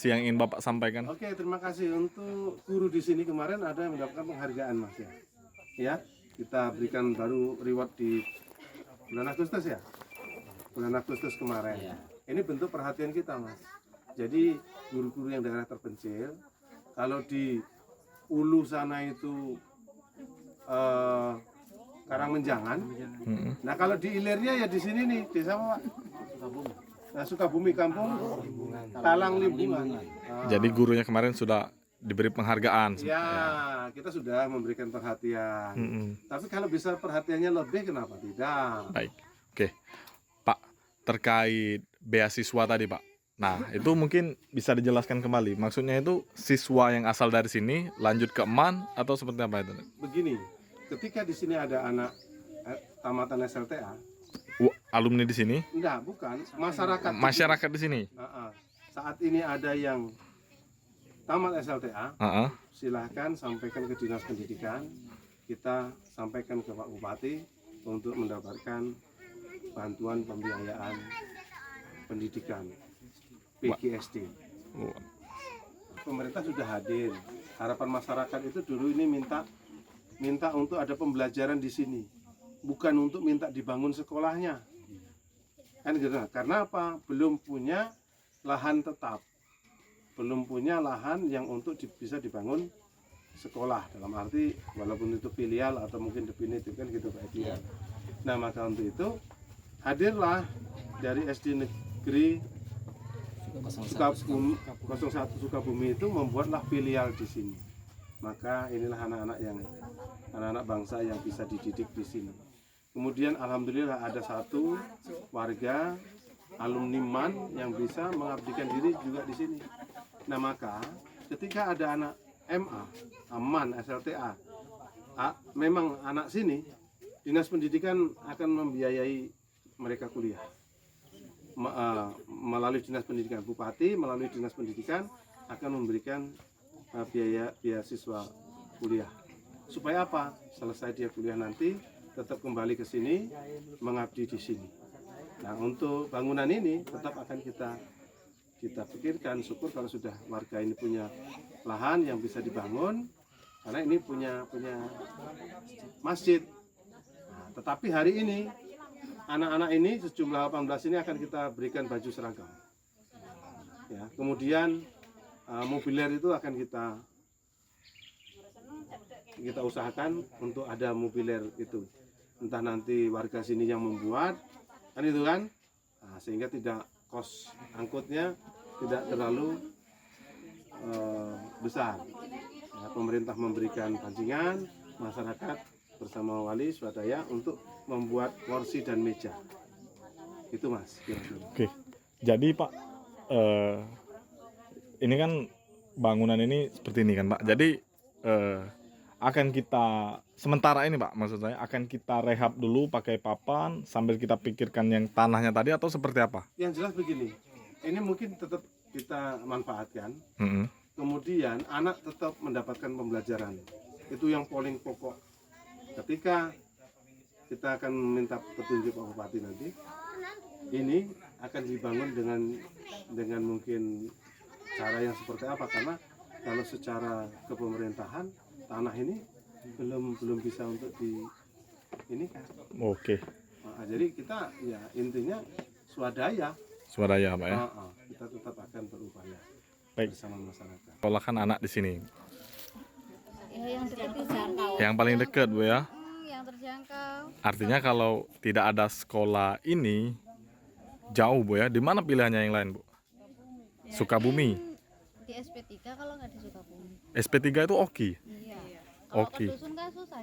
Yang ingin Bapak sampaikan? Oke, terima kasih untuk guru di sini kemarin ada yang mendapatkan penghargaan, Mas ya. Ya, kita berikan baru reward di bulan Agustus ya. Bulan Agustus kemarin. Ini bentuk perhatian kita, Mas. Jadi guru-guru yang daerah terpencil, kalau di Ulu sana itu Karangmenjangan. Nah, kalau di hilirnya ya di sini nih, desa apa, Pak? Nah, Sukabumi Kampung Talang Limbungan. Jadi gurunya kemarin sudah diberi penghargaan. Ya, kita sudah memberikan perhatian. Tapi kalau bisa perhatiannya lebih, kenapa tidak? Baik, oke, Pak, terkait beasiswa tadi, Pak. Nah, itu mungkin bisa dijelaskan kembali. Maksudnya itu siswa yang asal dari sini lanjut ke MAN atau seperti apa itu? Begini, ketika di sini ada anak tamatan SLTA, alumni di sini? enggak, bukan, masyarakat. Masyarakat di sini. Saat ini ada yang tamat SLTA, silahkan sampaikan ke Dinas Pendidikan. Kita sampaikan ke Pak Bupati untuk mendapatkan bantuan pembiayaan pendidikan PGSD. Pemerintah sudah hadir. Harapan masyarakat itu dulu ini minta untuk ada pembelajaran di sini, bukan untuk minta dibangun sekolahnya. Kan gitu. Karena apa? Belum punya lahan tetap, belum punya lahan yang untuk bisa dibangun sekolah, dalam arti walaupun itu filial atau mungkin definitif, kan gitu Pak Edi. Nah, maka untuk itu hadirlah dari SD Negeri 01 Sukabumi itu membuatlah filial di sini. Maka inilah anak-anak bangsa yang bisa dididik di sini. Kemudian alhamdulillah ada satu warga alumni MAN yang bisa mengabdikan diri juga di sini. Nah, maka ketika ada anak MA, MAN, SLTA, memang anak sini, Dinas Pendidikan akan membiayai mereka kuliah. Melalui Dinas Pendidikan, Bupati melalui Dinas Pendidikan akan memberikan biaya siswa kuliah. Supaya apa? Selesai dia kuliah nanti tetap kembali ke sini, mengabdi di sini. Nah, untuk bangunan ini tetap akan kita pikirkan. Syukur kalau sudah warga ini punya lahan yang bisa dibangun, karena ini punya masjid. Nah, tetapi hari ini anak-anak ini sejumlah 18 ini akan kita berikan baju seragam. Ya, kemudian mobiler itu akan kita usahakan untuk ada mobiler itu. Entah nanti warga sini yang membuat, kan itu kan, nah, sehingga tidak kos angkutnya tidak terlalu besar. Ya, pemerintah memberikan pancingan, masyarakat bersama wali swadaya untuk membuat kursi dan meja. Itu Mas. Oke, jadi Pak, ini kan bangunan ini seperti ini kan Pak. Jadi akan kita sementara ini Pak, maksud saya akan kita rehab dulu pakai papan sambil kita pikirkan yang tanahnya tadi atau seperti apa? Yang jelas begini, ini mungkin tetap kita manfaatkan. Kemudian anak tetap mendapatkan pembelajaran. Itu yang paling pokok. Ketika kita akan minta petunjuk Pak Bupati nanti, ini akan dibangun dengan mungkin cara yang seperti apa, karena kalau secara kepemerintahan tanah ini belum bisa untuk ini kan. Oke. Nah, jadi kita ya intinya swadaya Pak ya. Kita tetap akan berupaya. Baik. Bersama masyarakat. Sekolah kan anak di sini. Ya, yang terjangkau. Yang paling dekat Bu ya. Yang terjangkau. Artinya kalau tidak ada sekolah ini jauh Bu ya. Di mana pilihannya yang lain Bu? Ya, Sukabumi. Di SP3 kalau nggak di Sukabumi. SP3 itu Oki. Iya. Kalau Oke. ke dusun kan susah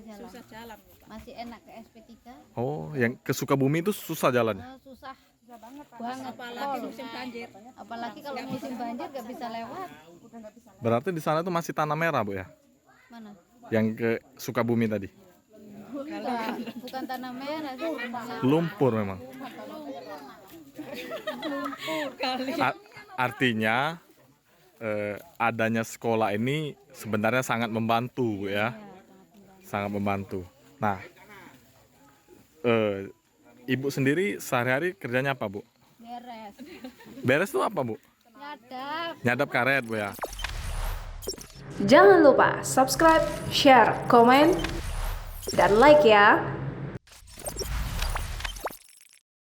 jalan. Masih enak ke SP3. Oh, yang ke Sukabumi itu susah jalannya. Susah banget. Apalagi musim banjir. Apalagi kalau musim banjir nggak bisa lewat. Berarti di sana itu masih tanah merah Bu ya? Mana? Yang ke Sukabumi tadi. Bukan tanah merah sih. Lumpur memang. Artinya adanya sekolah ini sebenarnya sangat membantu Bu ya. Sangat membantu. Nah, Ibu sendiri sehari-hari kerjanya apa, Bu? Beres. Beres tuh apa, Bu? Nyadap. Nyadap karet, Bu ya. Jangan lupa subscribe, share, komen, dan like ya.